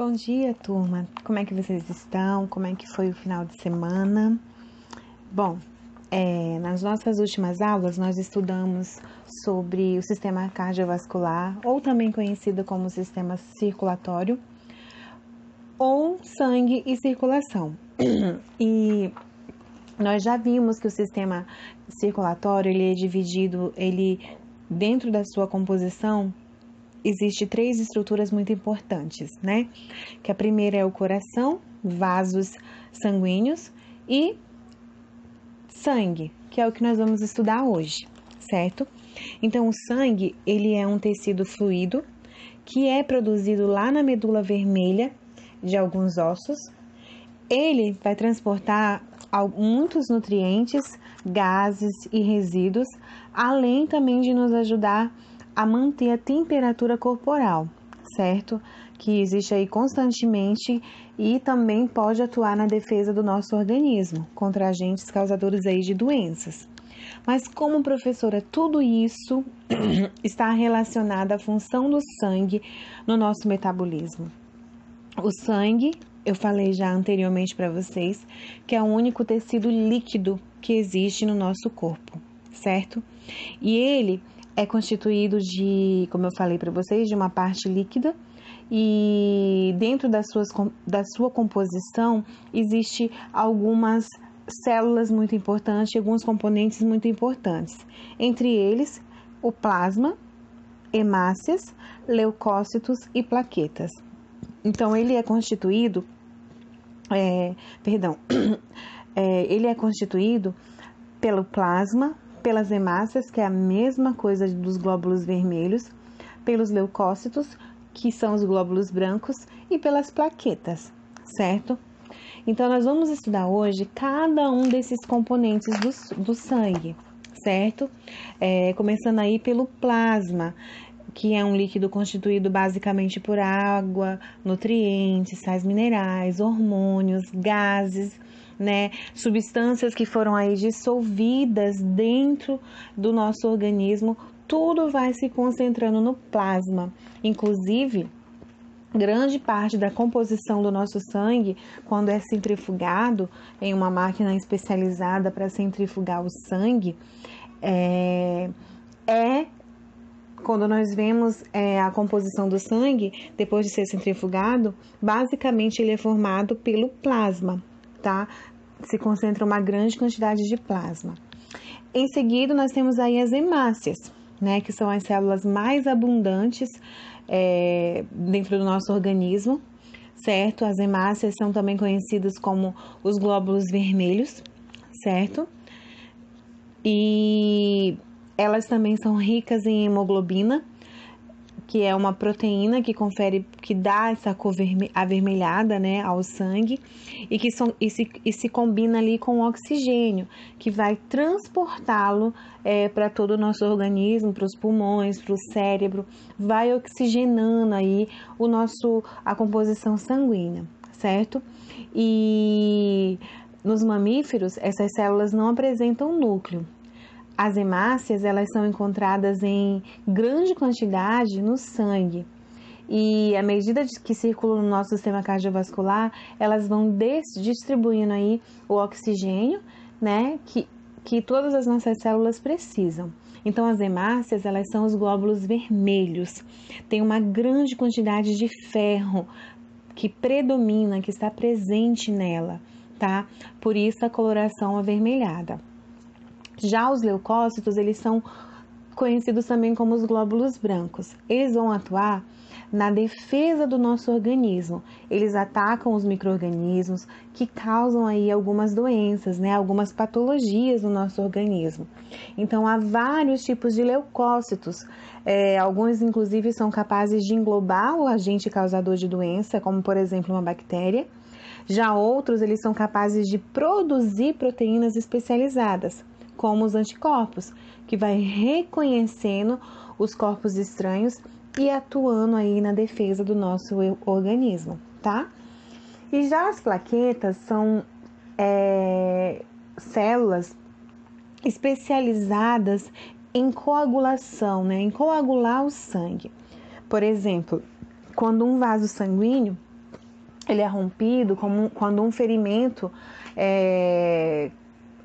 Bom dia, turma. Como é que vocês estão? Como é que foi o final de semana? Bom, nas nossas últimas aulas nós estudamos sobre o sistema cardiovascular, ou também conhecido como sistema circulatório, ou sangue e circulação. E nós já vimos que o sistema circulatório ele é dividido, dentro da sua composição, existe 3 estruturas muito importantes, né? Que a primeira é o coração, vasos sanguíneos e sangue, que é o que nós vamos estudar hoje, certo? Então, o sangue, ele é um tecido fluido que é produzido lá na medula vermelha de alguns ossos. Ele vai transportar muitos nutrientes, gases e resíduos, além também de nos ajudar a manter a temperatura corporal, certo? Que existe aí constantemente e também pode atuar na defesa do nosso organismo contra agentes causadores aí de doenças. Mas como professora, tudo isso está relacionado à função do sangue no nosso metabolismo. O sangue, eu falei já anteriormente para vocês, que é o único tecido líquido que existe no nosso corpo, certo? E ele é constituído de, como eu falei para vocês, de uma parte líquida e dentro da sua composição existe algumas células muito importantes, alguns componentes muito importantes. Entre eles, o plasma, hemácias, leucócitos e plaquetas. Então, ele é constituído, ele é constituído pelo plasma, pelas hemácias, que é a mesma coisa dos glóbulos vermelhos, pelos leucócitos, que são os glóbulos brancos, e pelas plaquetas, certo? Então, nós vamos estudar hoje cada um desses componentes do sangue, certo? Começando aí pelo plasma, que é um líquido constituído basicamente por água, nutrientes, sais minerais, hormônios, gases, né? Substâncias que foram aí dissolvidas dentro do nosso organismo, tudo vai se concentrando no plasma. Inclusive, grande parte da composição do nosso sangue, quando é centrifugado em uma máquina especializada para centrifugar o sangue, quando nós vemos a composição do sangue, depois de ser centrifugado, basicamente ele é formado pelo plasma, tá? Se concentra uma grande quantidade de plasma. Em seguida, nós temos aí as hemácias, né? Que são as células mais abundantes dentro do nosso organismo, certo? As hemácias são também conhecidas como os glóbulos vermelhos, certo? E elas também são ricas em hemoglobina, que é uma proteína que dá essa cor avermelhada, né, ao sangue, e se combina ali com o oxigênio, que vai transportá-lo para todo o nosso organismo, para os pulmões, para o cérebro, vai oxigenando aí a composição sanguínea, certo? E nos mamíferos, essas células não apresentam núcleo. As hemácias, elas são encontradas em grande quantidade no sangue. E à medida que circulam no nosso sistema cardiovascular, elas vão distribuindo aí o oxigênio, né, que todas as nossas células precisam. Então, as hemácias, elas são os glóbulos vermelhos. Tem uma grande quantidade de ferro que predomina, que está presente nela, tá? Por isso a coloração avermelhada. Já os leucócitos, eles são conhecidos também como os glóbulos brancos. Eles vão atuar na defesa do nosso organismo. Eles atacam os micro-organismos que causam aí algumas doenças, né? Algumas patologias no nosso organismo. Então, há vários tipos de leucócitos. Alguns, inclusive, são capazes de englobar o agente causador de doença, como, por exemplo, uma bactéria. Já outros, eles são capazes de produzir proteínas especializadas, como os anticorpos, que vai reconhecendo os corpos estranhos e atuando aí na defesa do nosso organismo, tá? E já as plaquetas são células especializadas em coagulação, né? Em coagular o sangue. Por exemplo, quando um vaso sanguíneo ele é rompido quando um ferimento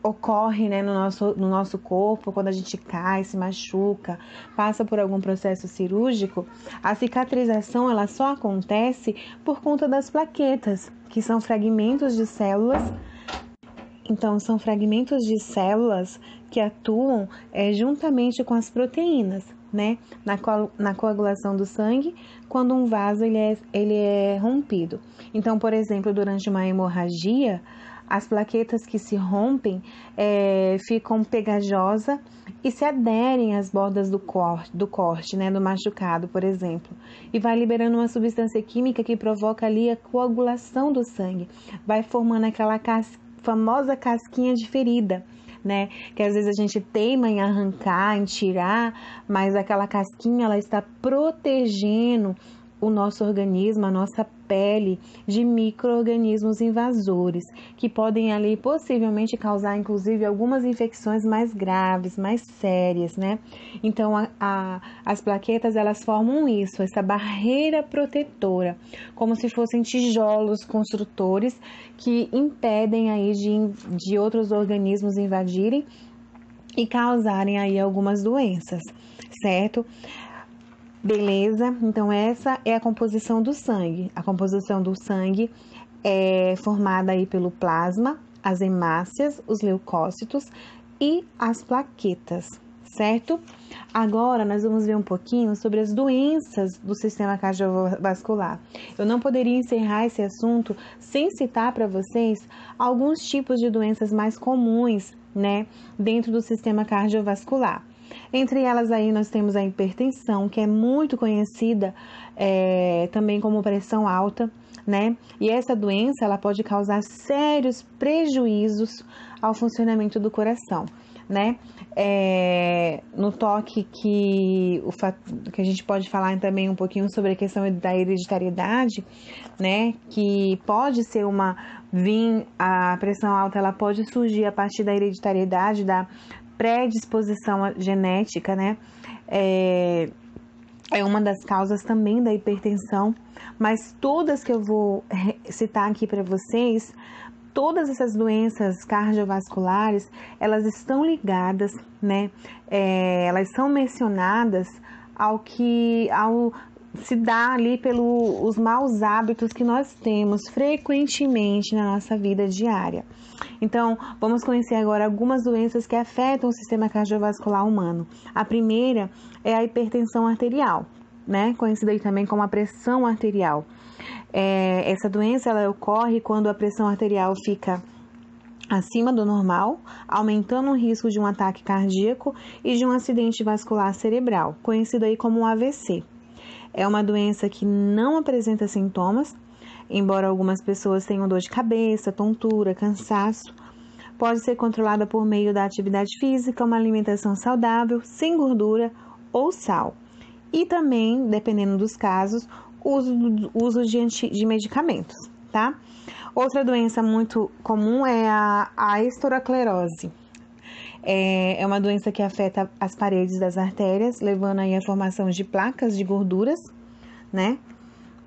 ocorre, né, no nosso corpo, quando a gente cai, se machuca, passa por algum processo cirúrgico. A cicatrização ela só acontece por conta das plaquetas, que são fragmentos de células. Então, são fragmentos de células que atuam juntamente com as proteínas, né, na coagulação do sangue, quando um vaso ele é rompido. Então, por exemplo, durante uma hemorragia, as plaquetas que se rompem ficam pegajosas e se aderem às bordas do corte, né, do machucado, por exemplo. E vai liberando uma substância química que provoca ali a coagulação do sangue. Vai formando aquela famosa casquinha de ferida, né? Que às vezes a gente teima em arrancar, em tirar, mas aquela casquinha ela está protegendo o nosso organismo, a nossa pele, de micro-organismos invasores, que podem ali possivelmente causar, inclusive, algumas infecções mais graves, mais sérias, né? Então, as plaquetas, elas formam isso, essa barreira protetora, como se fossem tijolos construtores que impedem aí de outros organismos invadirem e causarem aí algumas doenças, certo? Beleza? Então, essa é a composição do sangue. A composição do sangue é formada aí pelo plasma, as hemácias, os leucócitos e as plaquetas, certo? Agora, nós vamos ver um pouquinho sobre as doenças do sistema cardiovascular. Eu não poderia encerrar esse assunto sem citar para vocês alguns tipos de doenças mais comuns, né, dentro do sistema cardiovascular. Entre elas aí nós temos a hipertensão, que é muito conhecida também como pressão alta, né? E essa doença ela pode causar sérios prejuízos ao funcionamento do coração, né? No toque que a gente pode falar também um pouquinho sobre a questão da hereditariedade, né? Que pode ser a pressão alta ela pode surgir a partir da hereditariedade, da predisposição genética, né? É uma das causas também da hipertensão, mas todas que eu vou citar aqui para vocês, todas essas doenças cardiovasculares, elas estão ligadas, né? Elas são mencionadas ao se dá ali pelos maus hábitos que nós temos frequentemente na nossa vida diária. Então, vamos conhecer agora algumas doenças que afetam o sistema cardiovascular humano. A primeira é a hipertensão arterial, né? Conhecida aí também como a pressão arterial. Essa doença ela ocorre quando a pressão arterial fica acima do normal, aumentando o risco de um ataque cardíaco e de um acidente vascular cerebral, conhecido aí como AVC. É uma doença que não apresenta sintomas, embora algumas pessoas tenham dor de cabeça, tontura, cansaço. Pode ser controlada por meio da atividade física, uma alimentação saudável, sem gordura ou sal. E também, dependendo dos casos, uso de medicamentos, tá? Outra doença muito comum é a esteroclerose. É uma doença que afeta as paredes das artérias, levando aí a formação de placas de gorduras, né?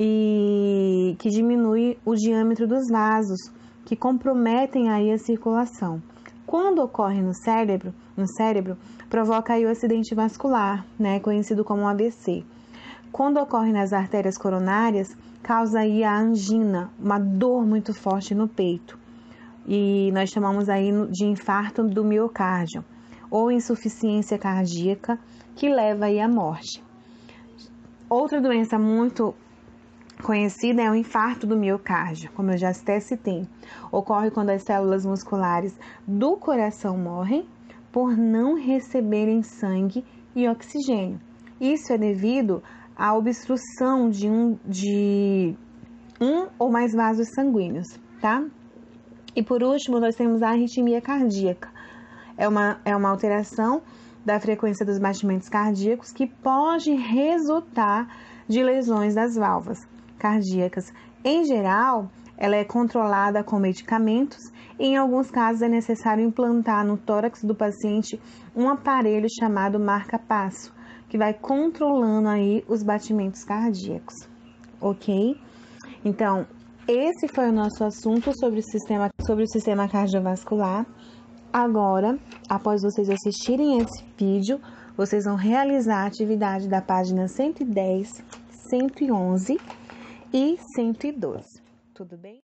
E que diminui o diâmetro dos vasos, que comprometem aí a circulação. Quando ocorre no cérebro, provoca aí o acidente vascular, né? Conhecido como AVC. Quando ocorre nas artérias coronárias, causa aí a angina, uma dor muito forte no peito. E nós chamamos aí de infarto do miocárdio ou insuficiência cardíaca, que leva aí à morte. Outra doença muito conhecida é o infarto do miocárdio, como eu já até citei. Ocorre quando as células musculares do coração morrem por não receberem sangue e oxigênio. Isso é devido à obstrução de um ou mais vasos sanguíneos, tá? E por último, nós temos a arritmia cardíaca. É uma alteração da frequência dos batimentos cardíacos que pode resultar de lesões das válvulas cardíacas. Em geral, ela é controlada com medicamentos e em alguns casos é necessário implantar no tórax do paciente um aparelho chamado marca-passo, que vai controlando aí os batimentos cardíacos, ok? Então, esse foi o nosso assunto sobre o sistema cardiovascular. Agora, após vocês assistirem esse vídeo, vocês vão realizar a atividade da página 110, 111 e 112. Tudo bem?